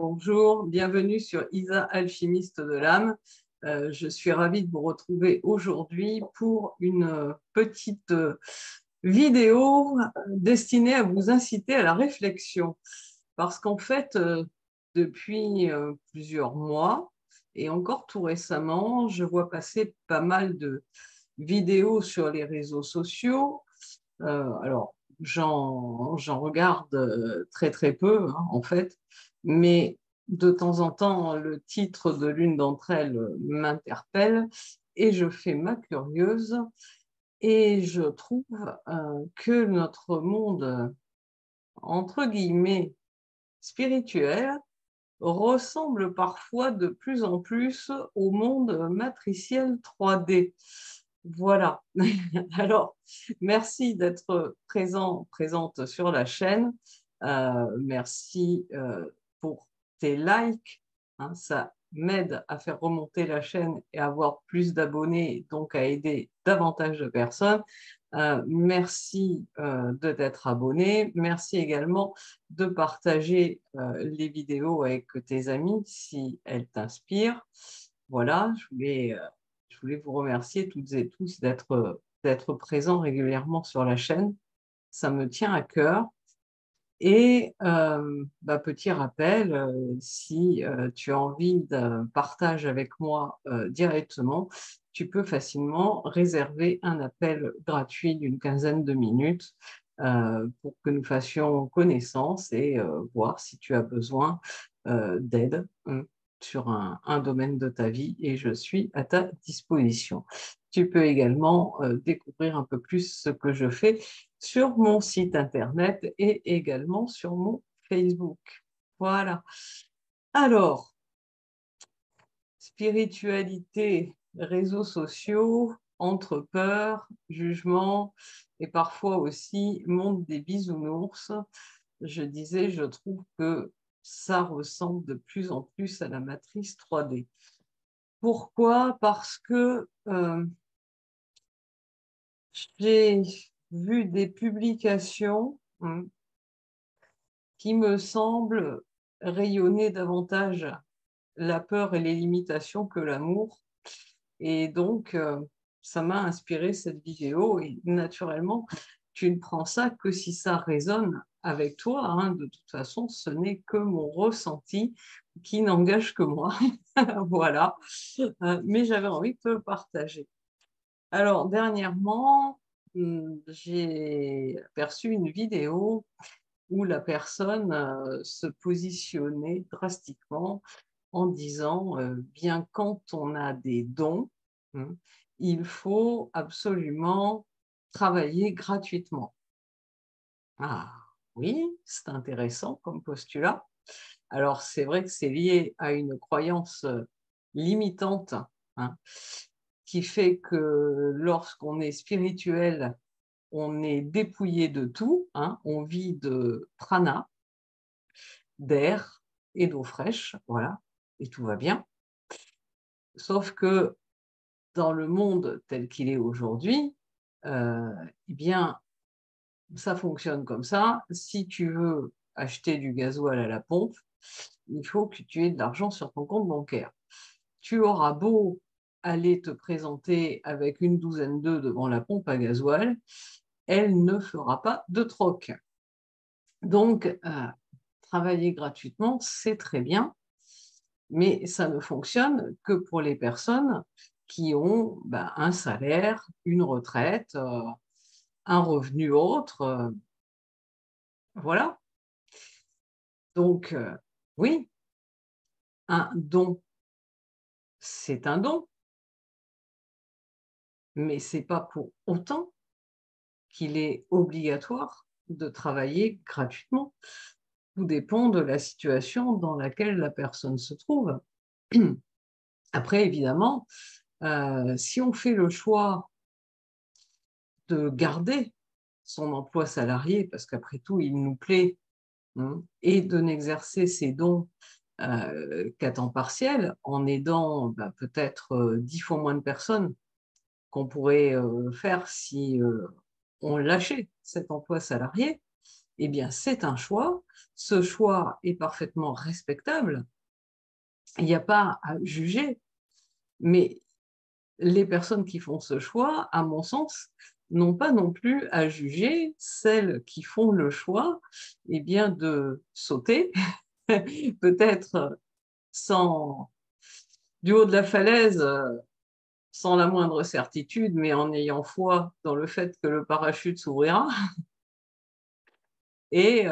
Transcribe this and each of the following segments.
Bonjour, bienvenue sur Isa Alchimiste de l'âme. Je suis ravie de vous retrouver aujourd'hui pour une petite vidéo destinée à vous inciter à la réflexion. Parce qu'en fait, depuis plusieurs mois et encore tout récemment, je vois passer pas mal de vidéos sur les réseaux sociaux. Alors, j'en regarde très très peu, hein, en fait, mais de temps en temps, le titre de l'une d'entre elles m'interpelle et je fais ma curieuse et je trouve que notre monde, entre guillemets, spirituel, ressemble parfois de plus en plus au monde matriciel 3D. Voilà. Alors, merci d'être présente sur la chaîne. Merci pour tes likes, hein, ça m'aide à faire remonter la chaîne et à avoir plus d'abonnés, donc à aider davantage de personnes. Merci de t'être abonné. Merci également de partager les vidéos avec tes amis si elles t'inspirent. Voilà, je voulais vous remercier toutes et tous d'être présents régulièrement sur la chaîne. Ça me tient à cœur. Et petit rappel, si tu as envie de partager avec moi directement, tu peux facilement réserver un appel gratuit d'une quinzaine de minutes pour que nous fassions connaissance et voir si tu as besoin d'aide sur un domaine de ta vie et je suis à ta disposition. Tu peux également découvrir un peu plus ce que je fais sur mon site internet et également sur mon Facebook. Voilà. Alors, spiritualité, réseaux sociaux, entre peur, jugement et parfois aussi monde des bisounours. Je disais, je trouve que ça ressemble de plus en plus à la matrice 3D. Pourquoi? Parce que j'ai vu des publications qui me semblent rayonner davantage la peur et les limitations que l'amour. Et donc, ça m'a inspiré cette vidéo. Et naturellement, tu ne prends ça que si ça résonne avec toi, hein. De toute façon, ce n'est que mon ressenti qui n'engage que moi. Voilà. Mais j'avais envie de te le partager. Alors, dernièrement, j'ai aperçu une vidéo où la personne se positionnait drastiquement en disant bien quand on a des dons, hein, il faut absolument travailler gratuitement. Ah oui, c'est intéressant comme postulat. Alors c'est vrai que c'est lié à une croyance limitante, hein, qui fait que lorsqu'on est spirituel, on est dépouillé de tout, hein, on vit de prana, d'air et d'eau fraîche, voilà, et tout va bien. Sauf que dans le monde tel qu'il est aujourd'hui, eh bien, ça fonctionne comme ça. Si tu veux acheter du gasoil à la pompe, il faut que tu aies de l'argent sur ton compte bancaire. Tu auras beau aller te présenter avec une douzaine d'œufs devant la pompe à gasoil, elle ne fera pas de troc. Donc, travailler gratuitement, c'est très bien, mais ça ne fonctionne que pour les personnes qui ont un salaire, une retraite, un revenu autre, voilà. Donc, oui, un don, c'est un don, mais ce n'est pas pour autant qu'il est obligatoire de travailler gratuitement. Tout dépend de la situation dans laquelle la personne se trouve. Après, évidemment, si on fait le choix de garder son emploi salarié, parce qu'après tout, il nous plaît, hein, et de n'exercer ses dons qu'à temps partiel, en aidant peut-être 10 fois moins de personnes qu'on pourrait faire si on lâchait cet emploi salarié, eh bien, c'est un choix. Ce choix est parfaitement respectable. Il n'y a pas à juger, mais les personnes qui font ce choix, à mon sens, n'ont pas non plus à juger celles qui font le choix, eh bien, de sauter, peut-être sans, du haut de la falaise, sans la moindre certitude, mais en ayant foi dans le fait que le parachute s'ouvrira, et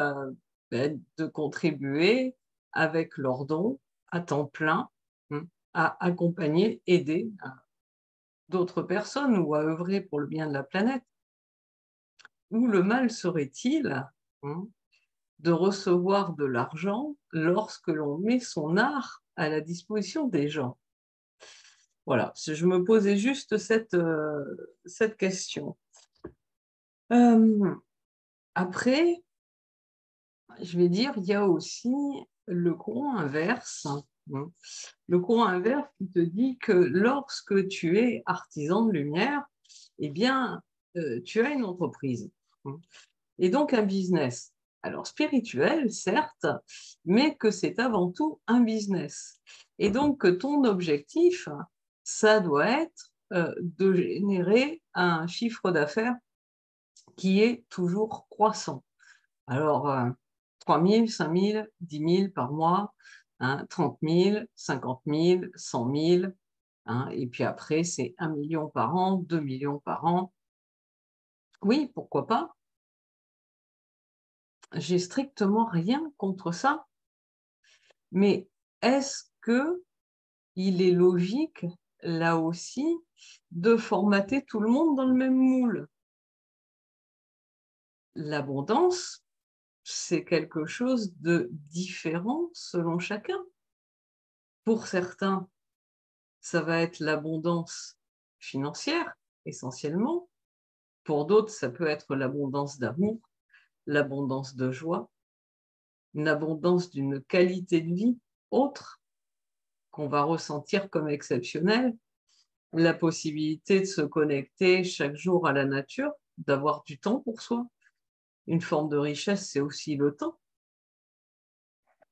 de contribuer avec leurs dons à temps plein, à accompagner, aider d'autres personnes ou à œuvrer pour le bien de la planète. Où le mal serait-il de recevoir de l'argent lorsque l'on met son art à la disposition des gens? Voilà, je me posais juste cette question. Après, je vais dire, il y a aussi le courant inverse. Le courant inverse qui te dit que lorsque tu es artisan de lumière, eh bien, tu as une entreprise et donc un business. Alors spirituel, certes, mais que c'est avant tout un business. Et donc que ton objectif, ça doit être de générer un chiffre d'affaires qui est toujours croissant. Alors, 3 000, 5 000, 10 000 par mois, 30 000, 50 000, 100 000, et puis après, c'est 1 million par an, 2 millions par an. Oui, pourquoi pas? J'ai strictement rien contre ça, mais est-ce que il est logique, là aussi, de formater tout le monde dans le même moule? L'abondance, c'est quelque chose de différent selon chacun. Pour certains, ça va être l'abondance financière, essentiellement. Pour d'autres, ça peut être l'abondance d'amour, l'abondance de joie, une abondance d'une qualité de vie autre qu'on va ressentir comme exceptionnelle, la possibilité de se connecter chaque jour à la nature, d'avoir du temps pour soi. Une forme de richesse, c'est aussi le temps.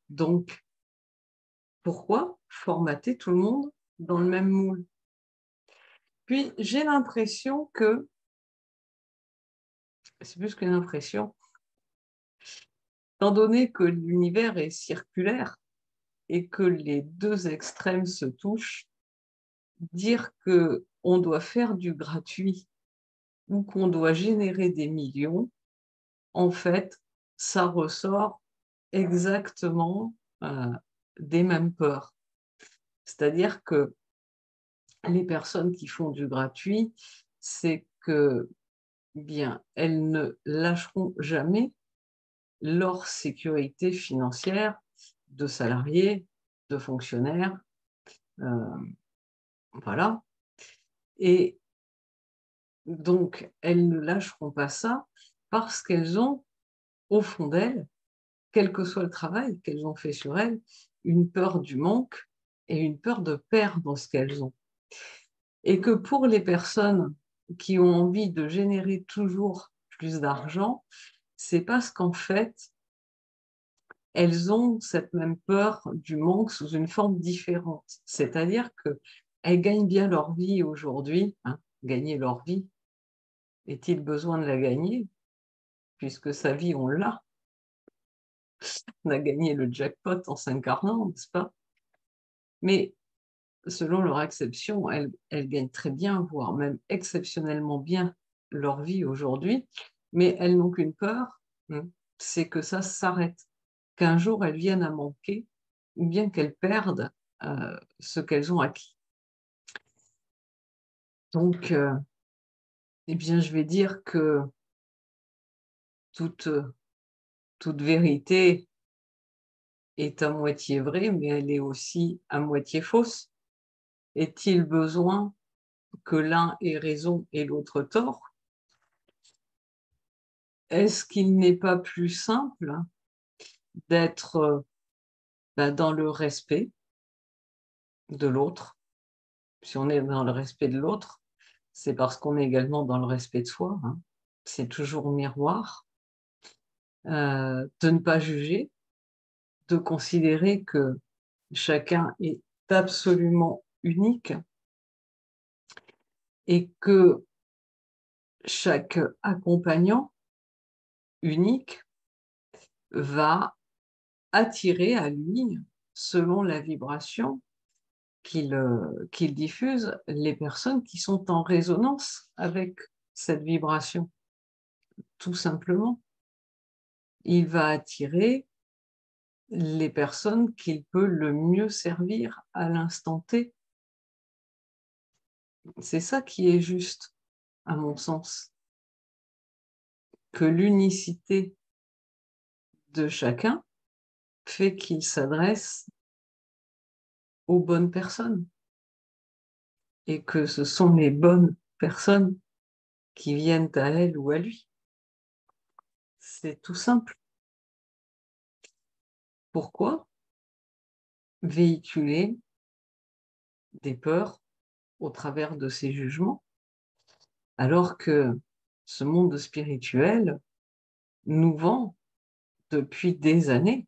Donc, pourquoi formater tout le monde dans le même moule? Puis, j'ai l'impression que, c'est plus qu'une impression, étant donné que l'univers est circulaire et que les deux extrêmes se touchent, dire qu'on doit faire du gratuit ou qu'on doit générer des millions, en fait, ça ressort exactement des mêmes peurs. C'est-à-dire que les personnes qui font du gratuit, c'est que, bien, elles ne lâcheront jamais leur sécurité financière de salariés, de fonctionnaires, voilà. Et donc, elles ne lâcheront pas ça parce qu'elles ont, au fond d'elles, quel que soit le travail qu'elles ont fait sur elles, une peur du manque et une peur de perdre ce qu'elles ont. Et que pour les personnes qui ont envie de générer toujours plus d'argent, c'est parce qu'en fait, elles ont cette même peur du manque sous une forme différente. C'est-à-dire qu'elles gagnent bien leur vie aujourd'hui. Gagner leur vie, est-il besoin de la gagner? Puisque sa vie, on l'a. On a gagné le jackpot en s'incarnant, n'est-ce pas? Mais selon leur acception, elles gagnent très bien, voire même exceptionnellement bien leur vie aujourd'hui, mais elles n'ont qu'une peur, c'est que ça s'arrête, qu'un jour elles viennent à manquer, ou bien qu'elles perdent ce qu'elles ont acquis. Donc, eh bien, je vais dire que toute, toute vérité est à moitié vraie, mais elle est aussi à moitié fausse. Est-il besoin que l'un ait raison et l'autre tort? Est-ce qu'il n'est pas plus simple d'être dans le respect de l'autre? Si on est dans le respect de l'autre, c'est parce qu'on est également dans le respect de soi. C'est toujours miroir. de ne pas juger, de considérer que chacun est absolument unique et que chaque accompagnant unique va attirer à lui, selon la vibration qu'il diffuse, les personnes qui sont en résonance avec cette vibration, tout simplement. Il va attirer les personnes qu'il peut le mieux servir à l'instant T. C'est ça qui est juste, à mon sens, que l'unicité de chacun fait qu'il s'adresse aux bonnes personnes et que ce sont les bonnes personnes qui viennent à elle ou à lui. C'est tout simple. Pourquoi véhiculer des peurs au travers de ces jugements, alors que ce monde spirituel nous vend depuis des années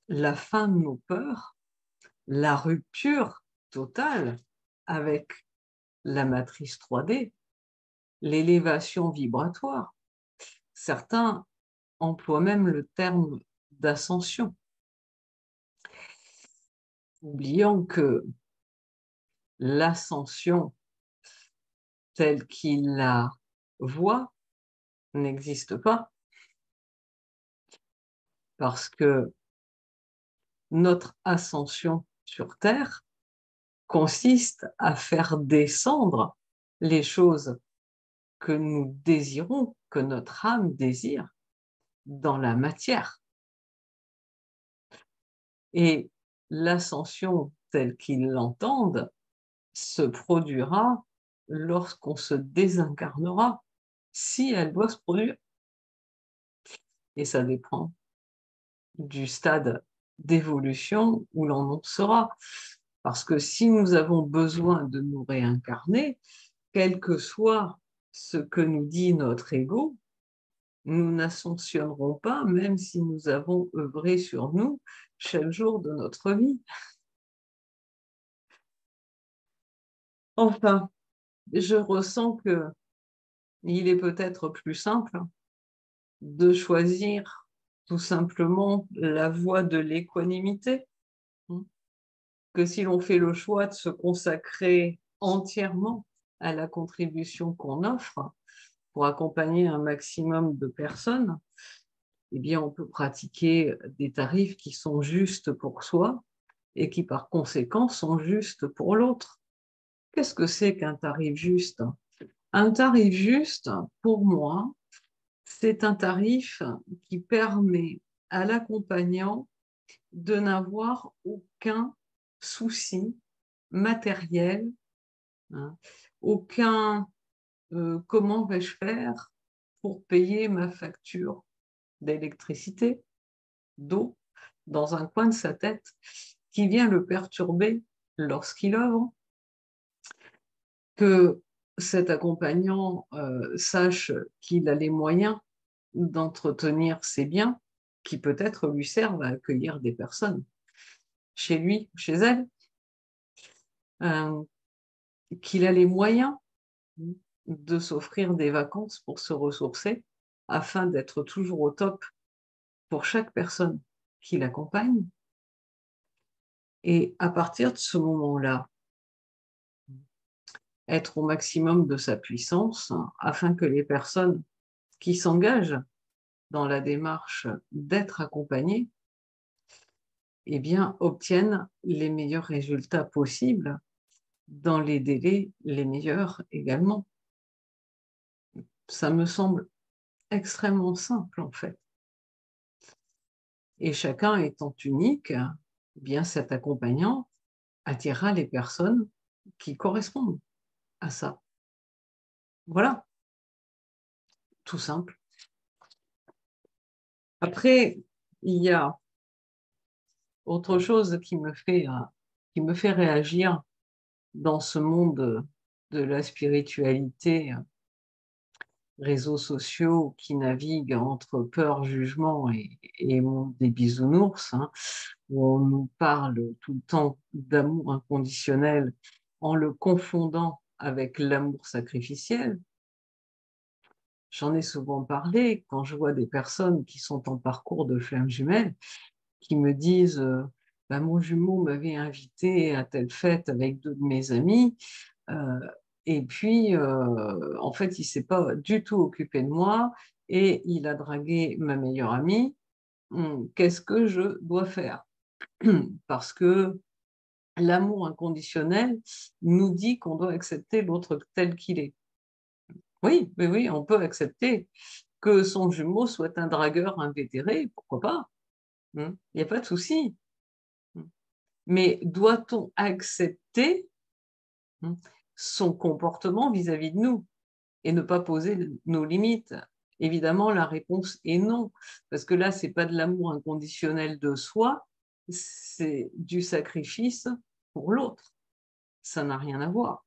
la fin de nos peurs, la rupture totale avec la matrice 3D, l'élévation vibratoire. Certains emploient même le terme d'ascension, oubliant que l'ascension telle qu'ils la voient n'existe pas, parce que notre ascension sur Terre consiste à faire descendre les choses que nous désirons, que notre âme désire, dans la matière. Et l'ascension telle qu'ils l'entendent se produira lorsqu'on se désincarnera, si elle doit se produire. Et ça dépend du stade d'évolution où l'on en sera. Parce que si nous avons besoin de nous réincarner, quel que soit ce que nous dit notre ego, nous n'ascensionnerons pas, même si nous avons œuvré sur nous chaque jour de notre vie. Enfin, je ressens qu'il est peut-être plus simple de choisir tout simplement la voie de l'équanimité, que si l'on fait le choix de se consacrer entièrement à la contribution qu'on offre pour accompagner un maximum de personnes, eh bien, on peut pratiquer des tarifs qui sont justes pour soi et qui, par conséquent, sont justes pour l'autre. Qu'est-ce que c'est qu'un tarif juste? Un tarif juste, pour moi, c'est un tarif qui permet à l'accompagnant de n'avoir aucun souci matériel, hein, aucun comment vais-je faire pour payer ma facture d'électricité, d'eau, dans un coin de sa tête, qui vient le perturber lorsqu'il œuvre, que cet accompagnant sache qu'il a les moyens d'entretenir ses biens, qui peut-être lui servent à accueillir des personnes chez lui, chez elle, euh, qu'il a les moyens de s'offrir des vacances pour se ressourcer afin d'être toujours au top pour chaque personne qui l'accompagne. Et à partir de ce moment-là, être au maximum de sa puissance afin que les personnes qui s'engagent dans la démarche d'être accompagnées, eh bien, obtiennent les meilleurs résultats possibles dans les délais les meilleurs également. Ça me semble extrêmement simple en fait. Et chacun étant unique, eh bien cet accompagnant attirera les personnes qui correspondent à ça. Voilà, tout simple. Après, il y a autre chose qui me fait réagir dans ce monde de la spiritualité réseaux sociaux qui naviguent entre peur, jugement et monde des bisounours, hein, où on nous parle tout le temps d'amour inconditionnel en le confondant avec l'amour sacrificiel. J'en ai souvent parlé quand je vois des personnes qui sont en parcours de flammes jumelles, qui me disent bah, mon jumeau m'avait invité à telle fête avec 2 de mes amis, euh, et puis en fait il ne s'est pas du tout occupé de moi et il a dragué ma meilleure amie. Qu'est-ce que je dois faire? Parce que l'amour inconditionnel nous dit qu'on doit accepter l'autre tel qu'il est. Oui, mais oui, on peut accepter que son jumeau soit un dragueur invétéré, pourquoi pas? Il n'y a pas de souci. Mais doit-on accepter son comportement vis-à-vis de nous et ne pas poser nos limites? Évidemment, la réponse est non, parce que là, c'est pas de l'amour inconditionnel de soi, c'est du sacrifice pour l'autre. Ça n'a rien à voir.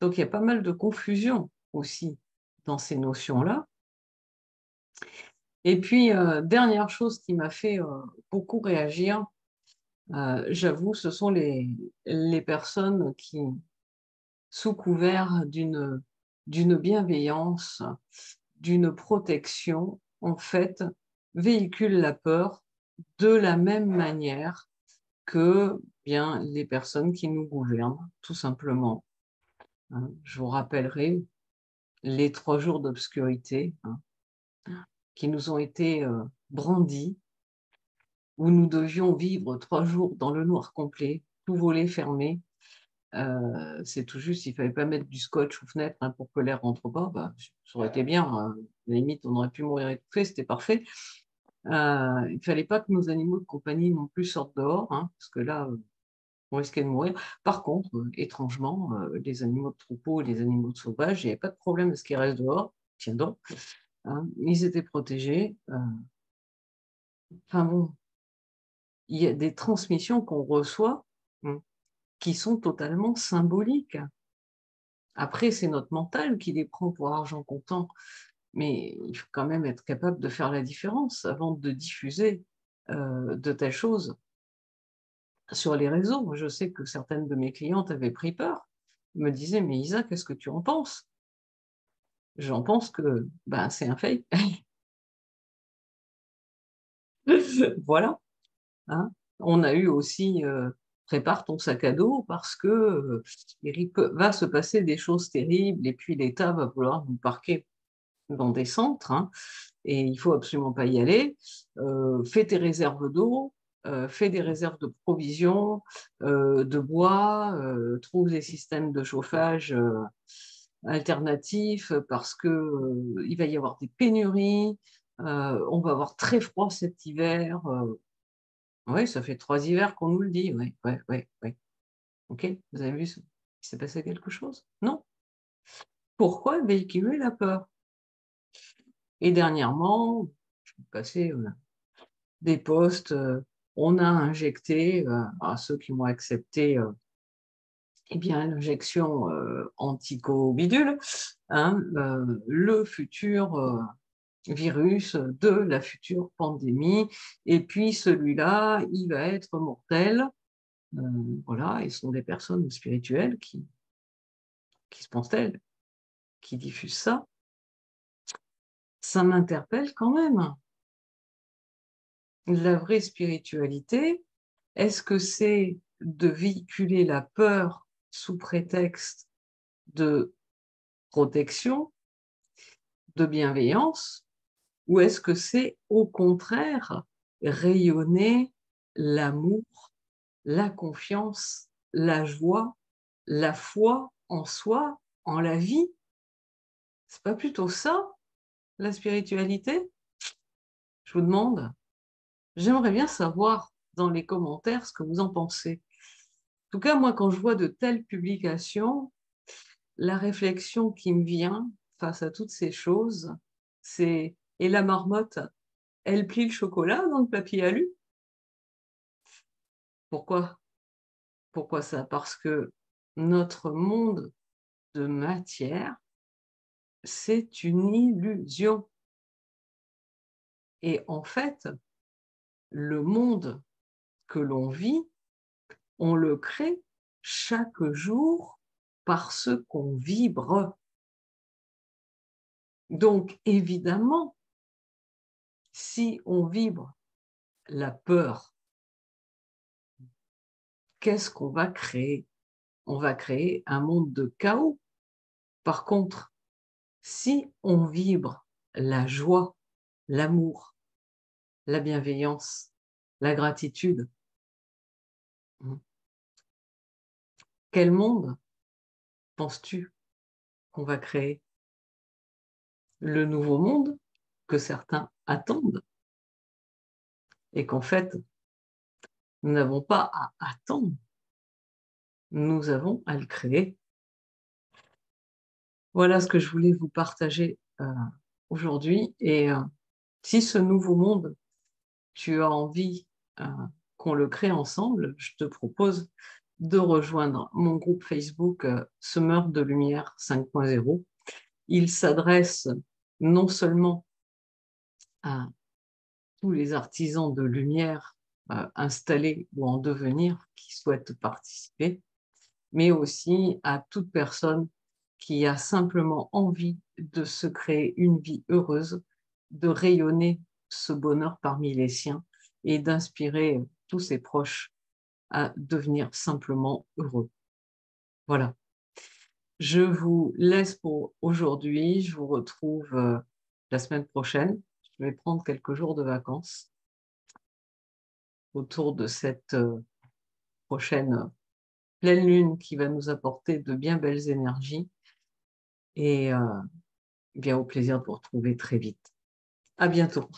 Donc, il y a pas mal de confusion aussi dans ces notions-là. Et puis, dernière chose qui m'a fait beaucoup réagir, j'avoue, ce sont les personnes qui, sous couvert d'une bienveillance, d'une protection, en fait, véhiculent la peur de la même manière que bien les personnes qui nous gouvernent, tout simplement. Hein. Je vous rappellerai les 3 jours d'obscurité, hein, qui nous ont été brandis, où nous devions vivre 3 jours dans le noir complet, tout volets fermés. C'est tout juste, il ne fallait pas mettre du scotch aux fenêtres hein, pour que l'air rentre pas. Bah, ça aurait été bien. Hein. À la limite, on aurait pu mourir étouffé, c'était parfait. Il ne fallait pas que nos animaux de compagnie non plus sortent dehors, hein, parce que là, on risquait de mourir. Par contre, étrangement, les animaux de troupeau et les animaux de sauvage, il n'y avait pas de problème à ce qu'ils restent dehors. Tiens donc, hein, ils étaient protégés. Enfin bon, il y a des transmissions qu'on reçoit qui sont totalement symboliques. Après, c'est notre mental qui les prend pour argent comptant, mais il faut quand même être capable de faire la différence avant de diffuser de telles choses sur les réseaux. Moi, je sais que certaines de mes clientes avaient pris peur, me disaient, mais Isa, qu'est-ce que tu en penses? J'en pense que ben, c'est un fake. Voilà. Hein. On a eu aussi prépare ton sac à dos parce que va se passer des choses terribles et puis l'État va vouloir nous parquer dans des centres, hein, et il faut absolument pas y aller. Fais tes réserves d'eau, fais des réserves de provisions, de bois, trouve des systèmes de chauffage alternatifs parce que il va y avoir des pénuries, on va avoir très froid cet hiver. Oui, ça fait 3 hivers qu'on nous le dit. Oui, oui, oui, oui. Ok, vous avez vu, il s'est passé quelque chose? Non. Pourquoi véhiculer la peur? Et dernièrement, je suis passé des postes, on a injecté à ceux qui m'ont accepté eh bien, l'injection antico-bidule, hein, le futur virus de la future pandémie. Et puis celui-là, il va être mortel. Euh, voilà, et ce sont des personnes spirituelles qui se pensent telles, qui diffusent ça. Ça m'interpelle quand même. La vraie spiritualité, est-ce que c'est de véhiculer la peur sous prétexte de protection, de bienveillance, ou est-ce que c'est au contraire rayonner l'amour, la confiance, la joie, la foi en soi, en la vie? C'est pas plutôt ça, la spiritualité? Je vous demande. J'aimerais bien savoir dans les commentaires ce que vous en pensez. En tout cas, moi, quand je vois de telles publications, la réflexion qui me vient face à toutes ces choses, c'est et la marmotte, elle plie le chocolat dans le papier alu? Pourquoi? Pourquoi ça? Parce que notre monde de matière, c'est une illusion. Et en fait, le monde que l'on vit, on le crée chaque jour parce qu'on vibre. Donc, évidemment, si on vibre la peur, qu'est-ce qu'on va créer? On va créer un monde de chaos. Par contre, si on vibre la joie, l'amour, la bienveillance, la gratitude, quel monde penses-tu qu'on va créer? Le nouveau monde que certains attendent et qu'en fait, nous n'avons pas à attendre, nous avons à le créer. Voilà ce que je voulais vous partager aujourd'hui. Et si ce nouveau monde, tu as envie euh, qu'on le crée ensemble, je te propose de rejoindre mon groupe Facebook Semeurs de Lumière 5.0. Il s'adresse non seulement à tous les artisans de lumière installés ou en devenir qui souhaitent participer, mais aussi à toute personne qui a simplement envie de se créer une vie heureuse, de rayonner ce bonheur parmi les siens et d'inspirer tous ses proches à devenir simplement heureux. Voilà. Je vous laisse pour aujourd'hui. Je vous retrouve la semaine prochaine. Je vais prendre quelques jours de vacances autour de cette prochaine pleine lune qui va nous apporter de bien belles énergies. Et bien au plaisir de vous retrouver très vite. À bientôt.